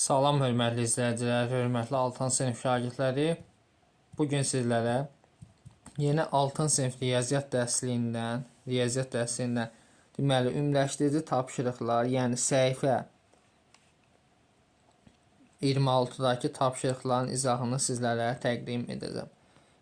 Salam hörmətli izləyicilər, hörmətli 6-cı sinif şagirdləri. Bugün sizlərə yeni 6-cı sinif riyaziyyat dərsindən deməli ümumiləşdirici tapşırıqlar, yəni səhifə 26-dakı tapşırıqların izahını sizlərə təqdim edəcəm.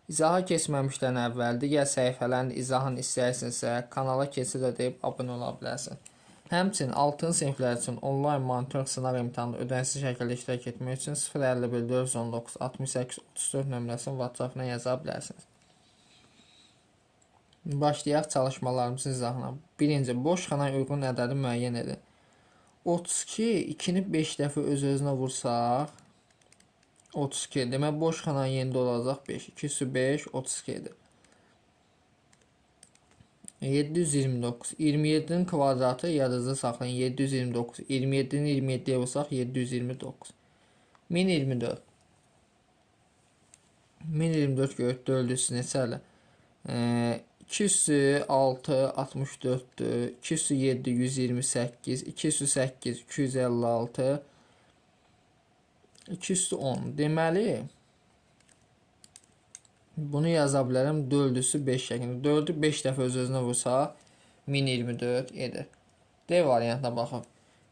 İzaha keçməmişdən əvvəl digər səhifələrin izahını istəyirsinizsə, kanala keçid edib abunə ola bilərsin. Həmçinin 6-cı siniflər üçün onlayn monitorinq sınaq imtahanında ödənişsiz şəkildə iştirak etmək üçün 051 419 68 34 nömrəsini WhatsApp-dan yaza bilərsiniz. Başlayaq çalışmalarımızın izahına. Birinci, boş xanaya uyğun ədədi müəyyən edin. 32, 2-ni 5 dəfə öz-özünə vursaq, 32. Demək, boş xananın yerində olacaq 5. 2 üstü 5, 32-dir. 729. 27'nin kvadratı yadınızda saxlayın. 729. 27'ni 27'ye vursaq 729. 1024. 1024 görək 4 üstü neçələ? 2 üstü 6 64'dür. 2 üstü 7 128. 2 üstü 8 256. 2 üstü 10. Deməli, bunu yaza bilərəm 4 üstü 5 şəklində. 4'ü 5 dəfə öz-özünə vursaq 1024 edir. D variantına baxaq.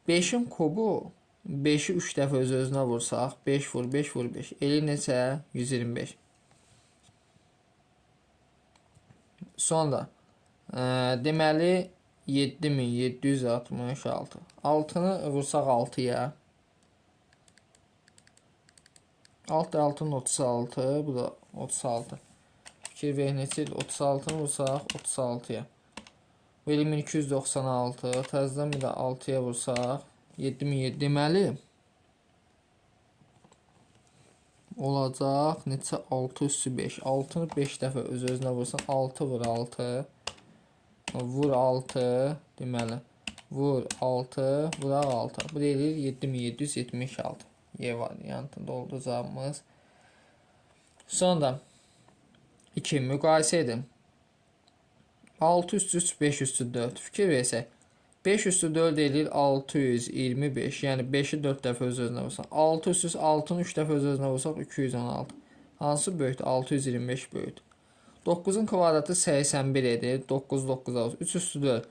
5'in kubu 5'i 3 dəfə öz-özünə vursaq 5 vur 5 vur 5. Eli neçə? 125. Sonra deməli 7766. 6'nı vursaq 6'ya. 6 6'nın 36, bu da 36. Fikir verin neçədir? 36'nı vursaq 36'ya. Bu 1296. Təzədən bir də 6'ya vursaq 7007. Deməli olacaq neçə? 6 üstü 5. 6'nı 5 dəfə öz-özünə vursan 6 vur 6. Vur 6. Deməli vur 6. Vuraq 6. Bu deyilir 7776. Y variantında oldu cavabımız. Sonra 2. Müqayisə edin. 6 üstü 3 5 üstü 4. Fikir versək. 5 üstü 4 edir 625. Yəni 5'i 4 dəfə öz-özünə vursaq. 6 üstü 6'nı 3 dəfə öz-özünə vursaq 216. Hansı böyükdür? 625 böyükdür. 9'un kvadratı 81 edir. 9 9'a 3 üstü 4.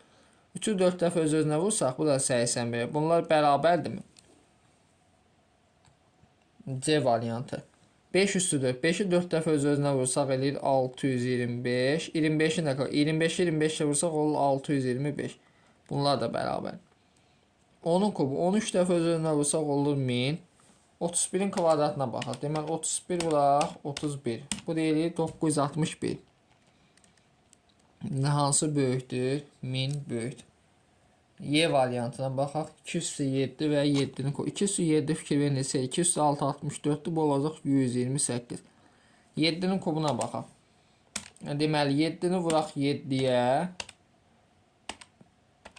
3'ü 4 dəfə öz-özünə vursaq bu da 81. Bunlar bərabərdirmi? C variantı. 5 üstü 4. 5'i 4 dəfə öz-özünə vursaq elir 625. 25'i nə qalır? 25'i 25'e vursaq olur 625. Bunlar da bərabər. 10'un kubu 13 dəfə öz-özünə vursaq olur 1000. 31'in kvadratına baxaq. Deməli 31 vuraq 31. Bu deyilir 961. Hansı böyükdür? 1000 böyükdür. Y variantına baxaq. 2 üstü 7 və 7'nin kubu. 2 üstü 7 fikir verin neçə? 2 üstü 6 64'dür. Bu olacaq 128. 7'nin kubuna baxaq. Deməli 7'ni vuraq 7'yə.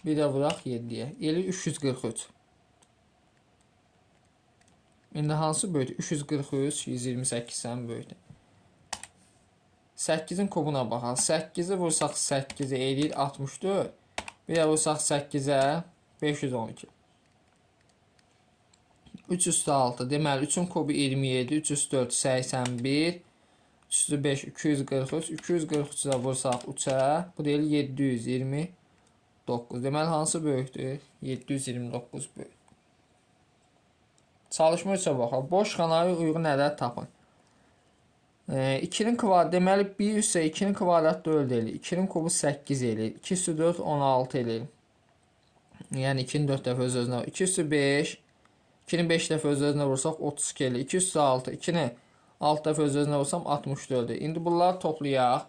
Bir də vuraq 7'yə. Eli 343. İndi hansı böyükdür? 343 128'dən böyükdür. 8'in kubuna baxaq. 8'i vursaq 8'e elir 64. Bir də vursaq 8'ə 512. 3 üstü 6. Deməli 3'ün kubu 27. 3 üstü 4 81. 3 üstü 5 243. 243'ə vursaq 3'ə. Bu deyil 729. Deməli hansı böyükdür? 729 böyük. Çalışma üçün baxaq. Boş xanaya uyğun ədəd tapın. 2'nin kvadratı deməli 1 üstə 2'nin kvadratı 4 elir. 2'nin kubu 8 elir. 2 üstü 4 16 elir. Yəni 2'ni 4 dəfə öz-özünə. 2 üstü 5. 2'ni 5 dəfə öz-özünə vursaq 32 elir. 2 üstü 6. 2'ni 6 dəfə öz-özünə vursam 64 elir. İndi bunları toplayaq.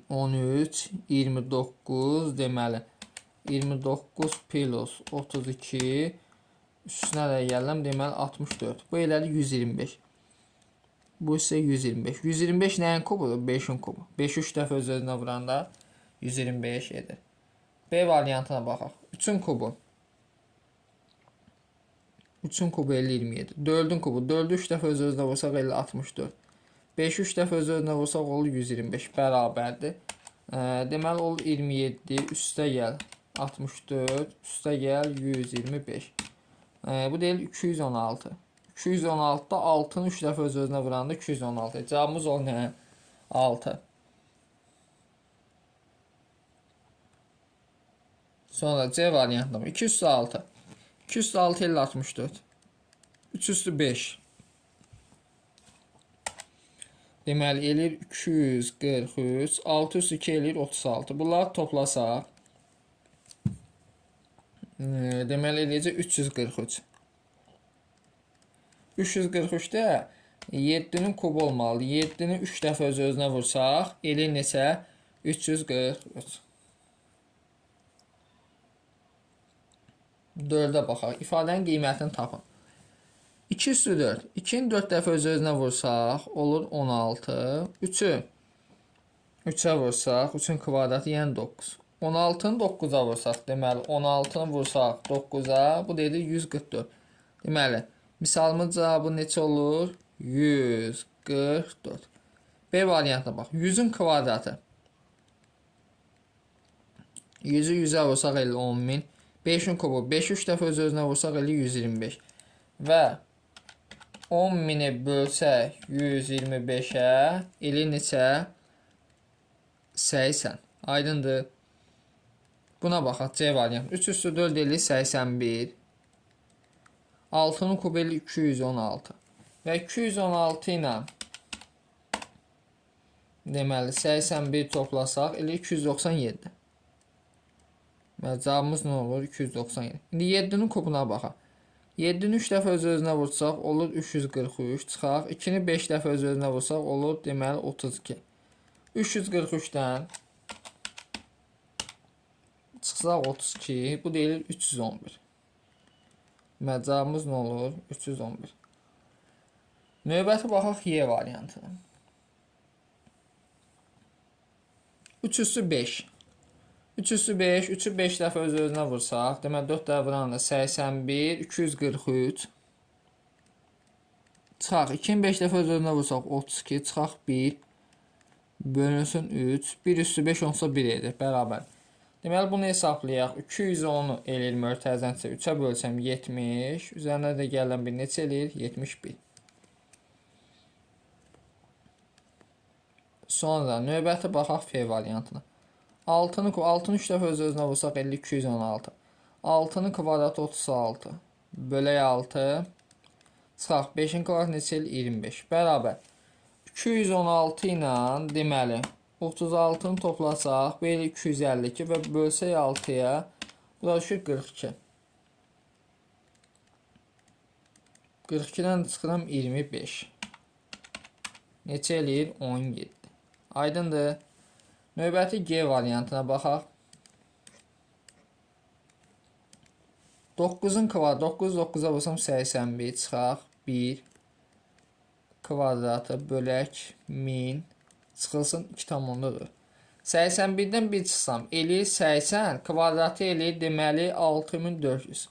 13 29 deməli 29 plus 32 üstünə də gələm deməli 64. Bu elədi 125. Bu ise 125. 125 nəyin kubudur? 5'in kubu. 5 3 dəfə öz-özünə vuranda 125 edir. B variantına baxaq. 3'ün kubu. 3'ün kubu 50 27. 4'ün kubu. 4'ü 3 dəfə öz-özünə vursaq 50 64. 5'i 3 dəfə öz-özünə vursaq olur 125. Bərabərdir. Deməli olur 27. Üstə gəl 64. Üstə gəl 125. Bu deyil 216. 216-da 6-nı 3 dəfə öz-özünə vuranda 216. Cavabımız o nə? 6. Sonra C variantında 2 üstü 6. 2 üstü 6 50 64. 3 üstü 5. Deməli eləyir 243. 6 üstü 2 eləyir 36. Bunları toplasaq deməli eləyəcək 343. 343-də 7-nin kubu olmalı. 7-ni 3 dəfə öz-özünə vursaq eləyir neçə? 343. 4-ə baxaq. İfadənin qiymətini tapın. 2 üstü 4. 2-ni 4 dəfə öz-özünə vursaq olur 16. 3-ü 3-ə vursaq 3-ün kvadratı yəni 9. 16-nı 9-a vursaq deməli 16-nı vursaq 9-a bu deyilir 144. Deməli misalımız cavabı neçə olur? 144. B variantına bax. 100-ün kvadratı. 100-ü 100-ə vursaq elə 10.000. 5-in kubu. 5-i 3 dəfə öz-özünə vursaq elə 125. Və 10.000-i bölsək 125-ə elə neçə? 80. Aydındır. Buna baxaq. C variantı. 3 üstü 4 elə 81. 6-nın kubu elə 216. Və 216 ilə deməli 81 toplasaq elə 297. Və cavabımız nə olur? 297. İndi 7-nin kubuna baxaq. 7-ni 3 dəfə öz-özünə vursaq olur 343 çıxaq. 2-ni 5 dəfə öz-özünə vursaq olur deməli 32. 343-dən çıxsaq 32. Bu deyilir 311. Və cavabımız nə olur? 311. Növbəti baxaq Y variantına. 3 üstü 5. 3 üstü 5. 3-ü 5 dəfə öz-özünə vursaq. Deməli 4 dəfə vuranda 81. 243. Çıxaq. 2-ni 5 dəfə öz-özünə vursaq 32. Çıxaq 1. Bölünsün 3. 1 üstü 5 onsa 1 edir. Bərabər. Deməli bunu hesablayaq. 210-u eləyir mötərizəni 3-ə bölsəm 70. Üzərinə də gələn bir neçə eləyir? 71. Sonra növbəti baxaq F variantına. 6-nı 3 dəfə öz-özünə vursaq 216. 6-nın kvadratı 36. Bölək 6. Çıxaq. 5-in kvadratı neçə eləyir? 25. Bərabər. 216 ilə deməli 36-nı toplasaq belə 252 və bölsək 6-ya bu da düşür 42. 42-dən çıxıram 25. Neçə eləyir? 17. Aydındır. Növbəti G variantına baxaq. 9-un kvadratı 9 9-a vursam 81 çıxaq 1 kvadratı bölək 1000 çıxılsın 2,4. 81-dən 1 çıxsam eləyir 80 kvadratı eləyir deməli 6400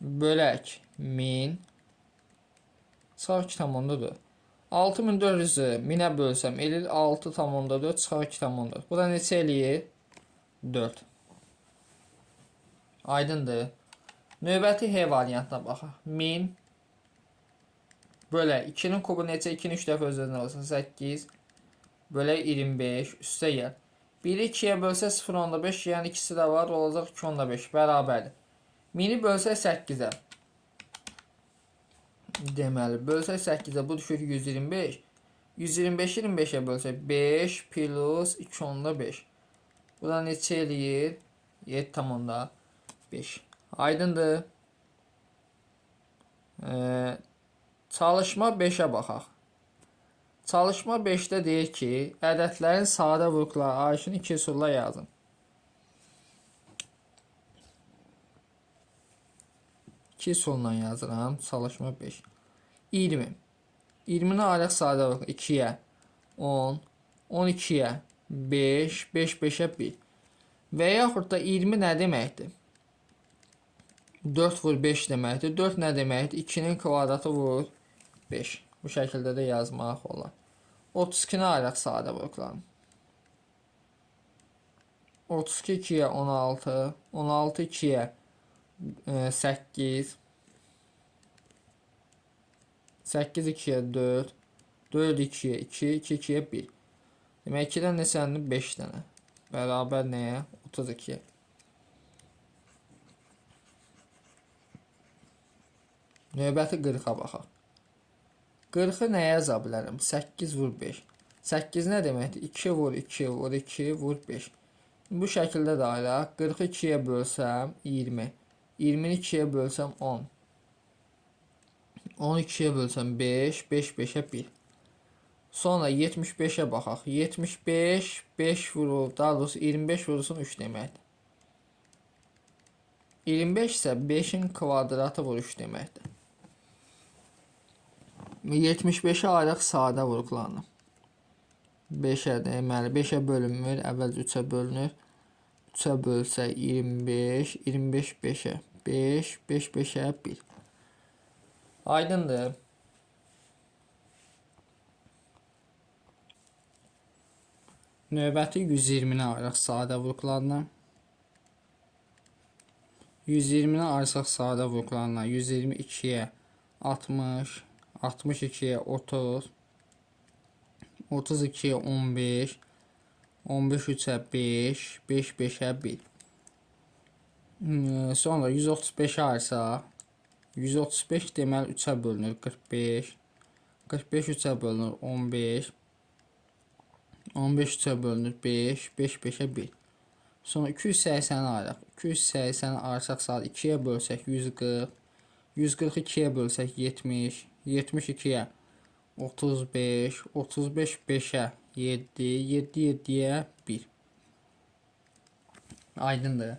bölək 1000 çıxaq 2,4. 6400-ü 1000-ə bölsəm eləyir 6,4 çıxaq 2,4. Bu da neçə eləyir? 4. Aydındır. Növbəti H variantına baxaq. 1000 bölək 2-nin kubu neçə? 2-ni 3 dəfə öz-özünə olsa 8 bölək 25 üstə gəl. 1-i 2-yə bölsə 0,5 yəni ikisi də var olacaq 2,5 bərabərdir. 1000-i bölsə 8-ə. Deməli bölsək 8-ə bu düşür 125. 125 25-ə bölsək 5 plus 2,5. Bu da neçə eləyir? 7,5. Aydındır. Çalışma 5-ə baxaq. Çalışma 5-də deyir ki, ədədlərin sadə vurğuları ayışını 2 üsulla yazın. 2 üsulla yazıram. Çalışma 5. 20. 20-ni ayıraq sadə vurğu 2-yə 10, 12-yə 5, 5 5-ə 1. Və yaxud da 20 nə deməkdir? 4 vur 5 deməkdir. 4 nə deməkdir? 2-nin kvadratı vur 5. Bu şəkildə də yazmaq olar. 32-ni ayıraq sadə vurğularını. 32 2-yə 16, 16 2-yə 8 8 2-yə 4 4 2-yə 2 2 2-yə 1. Demək 2-dən neçədir? 5 dənə. Bərabər nəyə? 32-yə. Növbəti 40-a baxaq. 40-ı nəyə yaza bilərəm? 8 vur 5. 8 nə deməkdir? 2 vur 2 vur 2 vur 5. Bu şəkildə də ayıraq. 40-ı 2-yə bölsəm 20. 20-ni 2-yə bölsəm 10. 10-u 2-yə bölsəm 5. 5 5-ə 1. Sonra 75-ə baxaq. 75 5 vurur. Daha doğrusu 25 vurursun 3 deməkdir. 25 isə 5-in kvadratı vur 3 deməkdir. 75-ə ayıraq sadə vurğularını. 5-ə deməli 5-ə bölünmür, əvvəlcə 3-ə bölünür. 3-ə bölsək 25, 25 5-ə 5, 5 5-ə 1. Aydındır. Növbəti 120-ni ayıraq sadə vurğularına. 120-ni ayırsaq sadə vurğularına 122-yə 60, 62-yə 30, 32-yə 15, 15 3-ə 5, 5 5-ə 1. Sonra 135-ə ayırsaq 135 deməli 3-ə bölünür 45, 45 3-ə bölünür 15, 15 3-ə bölünür 5, 5 5-ə 1. Sonra 280-i ayıraq. 280-i ayırsaq saat 2-yə bölsək 140, 140-ı 2-yə bölsək 70, 72-yə 35, 35 5-ə 7, 7 7-yə 1. Aydındır.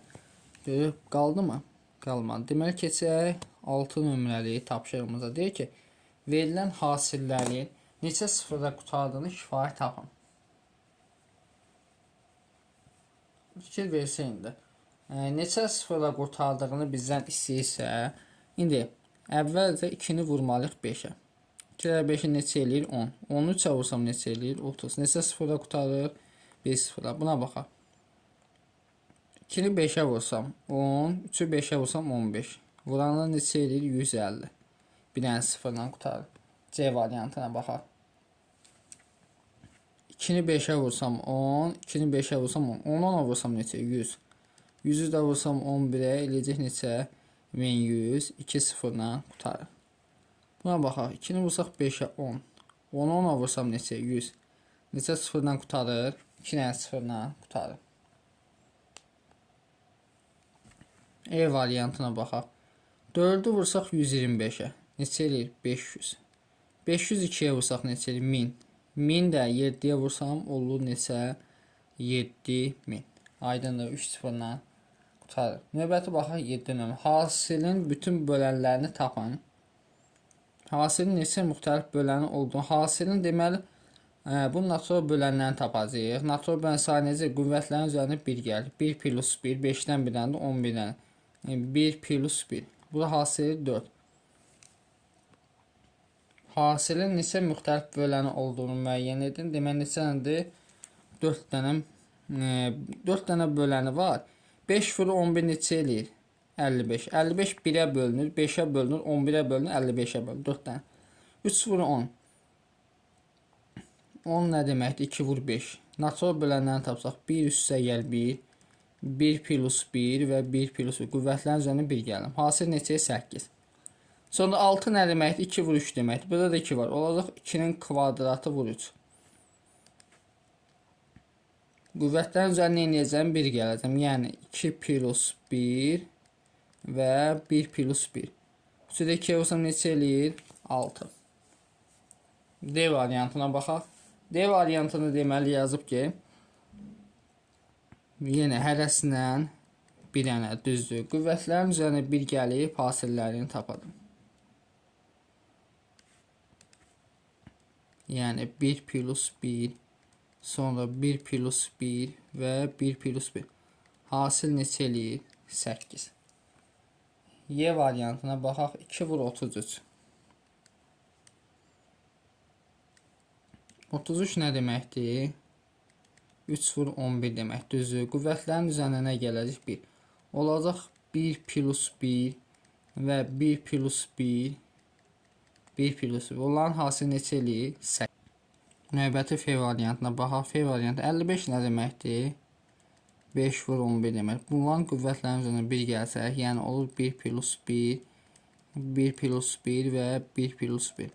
Görüb qaldı mı? Qalmadı. Deməli keçək 6 nömrəli tapşırığımıza. Deyir ki, verilən hasillərin neçə sıfırda qurtardığını kifayət tapın. Fikir versə indi. Neçə sıfırla qurtardığını bizdən istəyirsə, indi əvvəlcə 2-ni vurmalıyıq 5-ə. 2-lə 5-i neçə eləyir? 10. 10-u 3-ə vursam neçə eləyir? 30. Neçə sıfırla qurtarır? 1 sıfırla. Buna baxaq. 2-ni 5-ə vursam 10, 3-ü 5-ə vursam 15. Vuranlar neçə eləyir? 150. Bir dənə sıfırla qurtarır. C variantına baxaq. 2-ni 5-ə vursam 10, 2-ni 5-ə vursam 10. 10-u 10-a vursam neçə? 100. 100-ü də vursam 11-ə eləyəcək neçə? 1100. 2 sıfırla qurtarır. Buna baxaq. 2-ni vursaq 5-ə 10. 10-u 10-a vursam neçə? 100. Neçə sıfırla qurtarır? 2 dənə sıfırla qurtarır. E variantına baxaq. 4-ü vursaq 125-ə. Neçə eləyir? 500. 500 2-yə vursaq neçə eləyir? 1000. 1000 də 7-yə vursam olur neçə? 7000. Aydındır. 3 sıfırla qurtarır. Növbəti baxaq 7 nömrə. Hasilin bütün bölənlərini tapın. Hasilin neçə müxtəlif böləni olduğunu. Hasilin deməli bu natural bölənlərini tapacağıq. Natural bölən sayı necə? Qüvvətlərin üzərində 1 gəlir. 1 plus 1. 5-dən 1 dənədir. 11 dənə. 1 plus 1. Bu da hasili 4. Hasilin neçə müxtəlif böləni olduğunu müəyyən edin. Demək neçə dənədir? 4 dənə böləni var. 5 vur 11 neçə eləyir? 55. 55 1-ə bölünür, 5-ə bölünür, 11-ə bölünür, 55-ə bölünür. 4 dənə. 3 vur 10. 10 nə deməkdir? 2 vur 5. Natural bölənlərini tapsaq 1 üstə gəl 1. 1 plus 1 və 1 plus 1. Qüvvətlərin üzərində 1 gəlim. Hasil neçəyə? 8. Sonra 6 nə deməkdir? 2 vur 3 deməkdir. Burada da 2 var. Olacaq 2-nin kvadratı vur 3. Qüvvətlərin üzərində eləyəcəm 1 gələcəm. Yəni 2 plus 1 və 1 plus 1. 3-ü də 2-yə vursam neçə eləyir? 6. D variantına baxaq. D variantını deməli yazıb ki, yenə hərəsinə bir dənə düzdür. Qüvvətlərin üzərində 1 gəlib hasillərini tapadım. Yəni 1 plus 1, sonra 1 plus 1 və 1 plus 1. Hasil neçə eləyir? 8. Y variantına baxaq. 2 vur 33. 33 nə deməkdir? 3 vur 11 demək. Düzdür. Qüvvətlərin üzərində nə gələcək? 1. Olacaq 1 plus 1 və 1 plus 1, 1 plus 1. Onların hasili neçə eləyir? 8. Növbəti F variantına baxaq. F variantı 55 nə deməkdir? 5 vur 11 demək. Bunların qüvvətlərin üzərinə 1 gəlsək, yəni olur 1 plus 1, 1 plus 1 və 1 plus 1.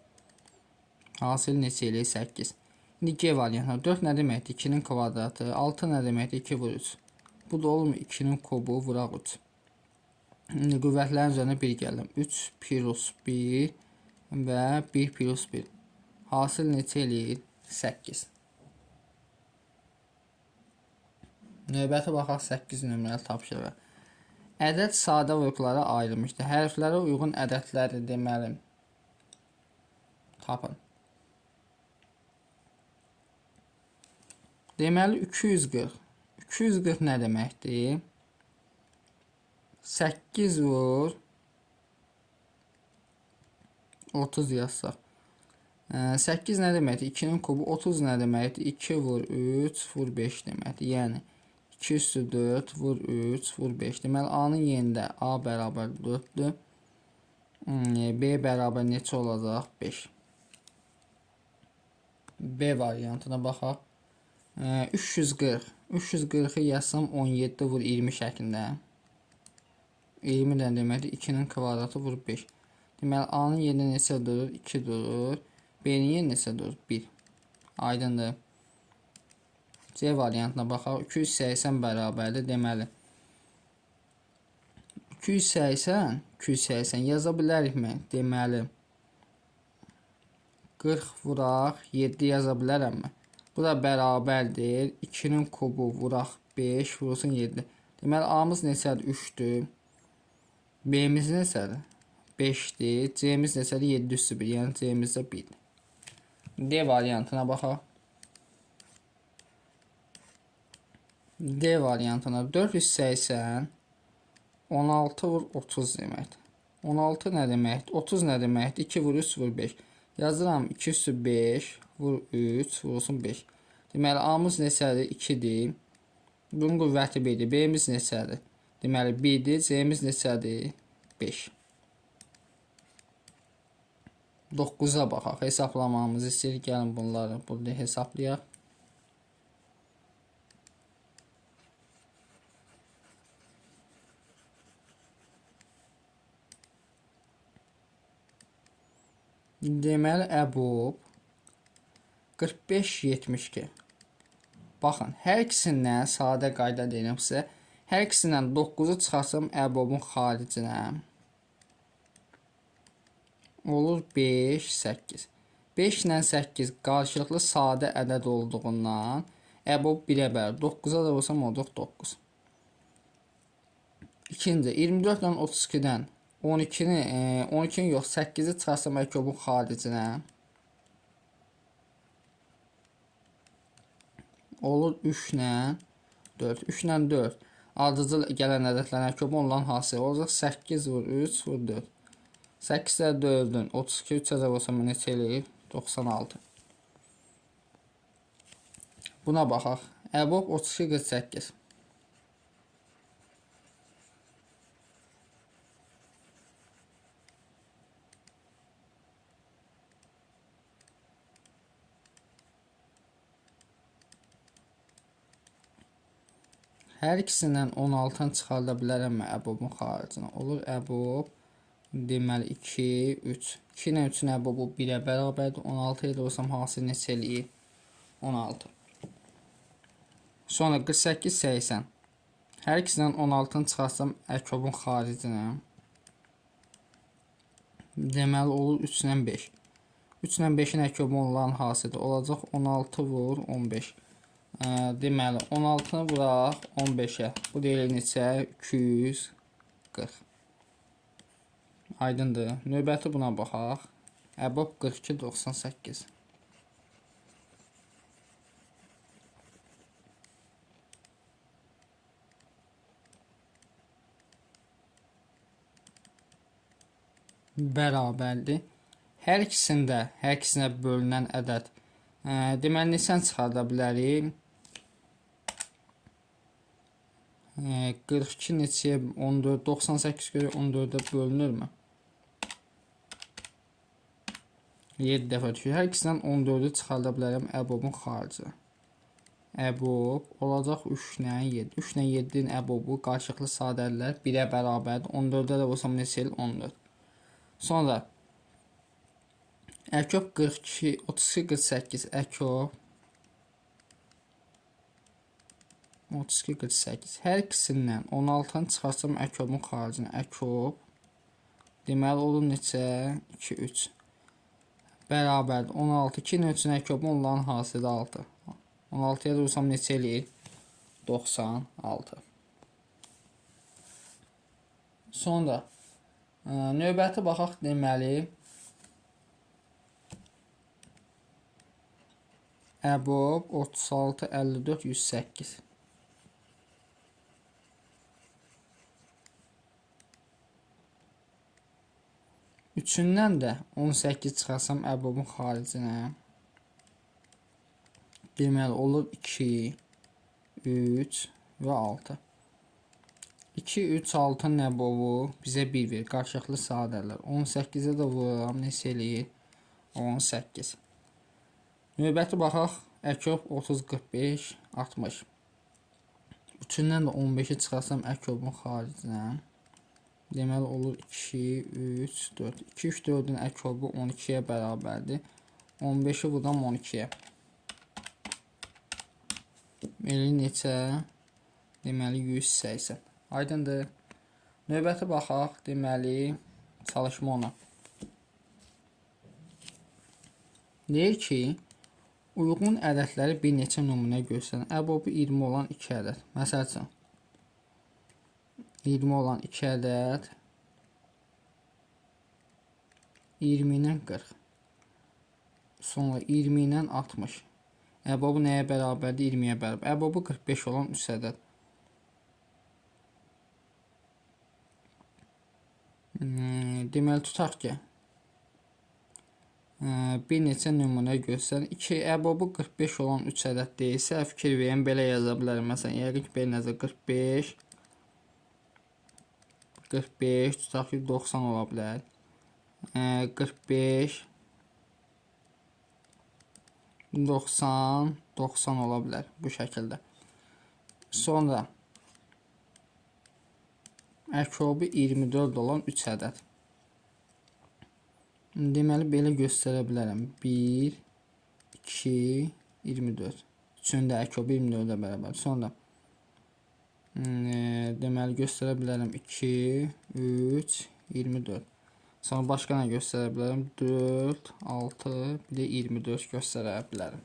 Hasil neçə eləyir? 8. İndi G variantına 4 nə deməkdir? 2-nin kvadratı. 6 nə deməkdir? 2 vur 3. Bu da olmur 2-nin kubu vuraq 3. İndi qüvvətlərin üzərinə 1 gəldim. 3 plus 1 və 1 plus 1. Hasil neçə eləyir? 8. Növbəti baxaq 8 nömrəli tapşırığa. Ədəd sadə vurğulara ayrılmışdır. Hərflərə uyğun ədədləri deməli tapın. Deməli 240. 240 nə deməkdir? 8 vur 30 yazsaq. 8 nə deməkdir? 2-nin kubu. 30 nə deməkdir? 2 vur 3 vur 5 deməkdir. Yəni 2 üstü 4 vur 3 vur 5. Deməli A-nın yerində A bərabər 4-dür. B bərabər neçə olacaq? 5. B variantına baxaq. 340. 340'ı yazsam 17 vur 20 şəklində. 20 nə deməkdir? 2-nin kvadratı vur 5. Deməli A-nın yerində neçə durur? 2 durur. B-nin yerində neçə durur? 1. Aydındır. C variantına baxaq. 280 bərabərdir. Deməli 280 yaza bilərikmi? Deməli 40 vuraq 7 yaza bilərəmmi? Bu da bərabərdir. 2-nin kubu vuraq 5 vurulsun 7. Deməli A-mız neçədir? 3-dür. B-miz neçədir? 5'dir. C-miz neçədir? 7 üstü 1. Yəni C-miz də 1'dir. D variantına baxaq. D variantına 480 16 vur 30 deməkdir. 16 nə deməkdir? 30 nə deməkdir? 2 vur 3 vur 5. Yazıram 2 üstü 5 vur 3 vurulsun 5. Deməli A-mız neçədir? 2'dir. Bunun qüvvəti 1'dir. B-miz neçədir? Deməli 1'dir. C-miz neçədir? 5. 9'a baxaq. Hesablamamızı istəyir. Gəlin bunları burada hesablayaq. Deməli əbub 45-72. Baxın, hər ikisindən sadə qayda deyirəm sizə. Hər ikisindən 9'u çıxarsam əbubun xaricinə. Olur 5, 8. 5 ilə 8 qarşılıqlı sadə ədəd olduğundan əbub 1'ə bərabər. 9'a da vursam olacaq 9. İkinci 24 ilə 32'dən 12'ni yox 8'i çıxarsam əbubun xaricinə. Olur 3 ilə 4. 3 ilə 4. Ardıcıl gələn ədədlərin əbubun onların hasili olacaq. 8 vur 3 vur 4. 8 ilə 4'ün 32 3'ə də vursam neçə eləyir? 96. Buna baxaq. Əbub 32 48. Hər ikisindən 16'ını çıxarda bilərəmmi əbubun xaricinə? Olur əbub deməli 2, 3. 2 ilə 3'ün əbubu 1'ə bərabərdir. 16 ilə olsam hasil neçə eləyir? 16. Sonra 48, 80. Hər ikisindən 16'ını çıxarsam əbubun xaricinə. Deməli olur 3 ilə 5. 3 ilə 5'in əbubu onların hasili olacaq. 16 vur 15. Deməli 16'nı vuraq 15'ə. Bu deyilir neçə? 240. Aydındır. Növbəti buna baxaq. Əbub 42 98. Bərabərdir. Hər ikisinə bölünən ədəd. Deməli neçəni çıxarda bilərik? 42 neçəyə 14, 98 görə 14-ə bölünürmü? 7 dəfə düşür. Hər ikisindən 14-ü çıxarda bilərəm əbobun xarici. Əbob olacaq 3 ilə 7. 3 ilə 7-nin əbobu qarşılıqlı sadəlilər 1-ə bərabərdir. 14-ə də olsam neçə el? 14. Sonra əkob 42, 32, 48. Əkob 32, 48. Hər ikisindən 16-nı çıxarsam əkobun xaricinə. Əkob deməli olur neçə? 2, 3. Bərabərdir. 16, 2-nin ölçünə əkobun onların hasılı 6. 16-ya da vursam neçə eləyir? 96. Sonra növbəti baxaq deməli əbob 36, 54, 108. Üçündən də 18 çıxarsam əbobun xaricinə. Deməli olur 2, 3 və 6. 2, 3, 6-nın əbobu bizə 1 verir. Qarşılıqlı sadələr. 18-ə də vururam. Neçə eləyir? 18. Növbəti baxaq. Əkob 30, 45, 60. Üçündən də 15-i çıxarsam əkobun xaricinə. Deməli olur 2, 3, 4. 2, 3, 4-ün əkobu 12-yə bərabərdir. 15-i vuram 12-yə. Eli neçə? Deməli 180. Aydındır. Növbəti baxaq. Deməli çalışma ona. Deyir ki, uyğun ədədləri bir neçə nümunə göstərin. Əbobu 20 olan 2 ədəd. Məsəl üçün 20 olan 2 ədəd 20 ilə 40. Sonra 20 ilə 60. Əbobu nəyə bərabərdir? 20-yə bərabər. Əbobu 45 olan 3 ədəd. Deməli tutaq ki, bir neçə nümunə göstərin. 2 əbobu 45 olan 3 ədəd deyilsə, fikir verin, belə yaza bilərim. Məsələn, yəqin ki, bir nəzər 45 tutaq ki 90 ola bilər. 45 90 90 ola bilər bu şəkildə. Sonra əkobu 24 olan 3 ədəd. Deməli belə göstərə bilərəm. 1 2 24. Üçündə əkobu 24-ə bərabər. Sonra deməli göstərə bilərəm 2 3 24. Sonra başqa nə göstərə bilərəm? 4 6 bir də 24 göstərə bilərəm.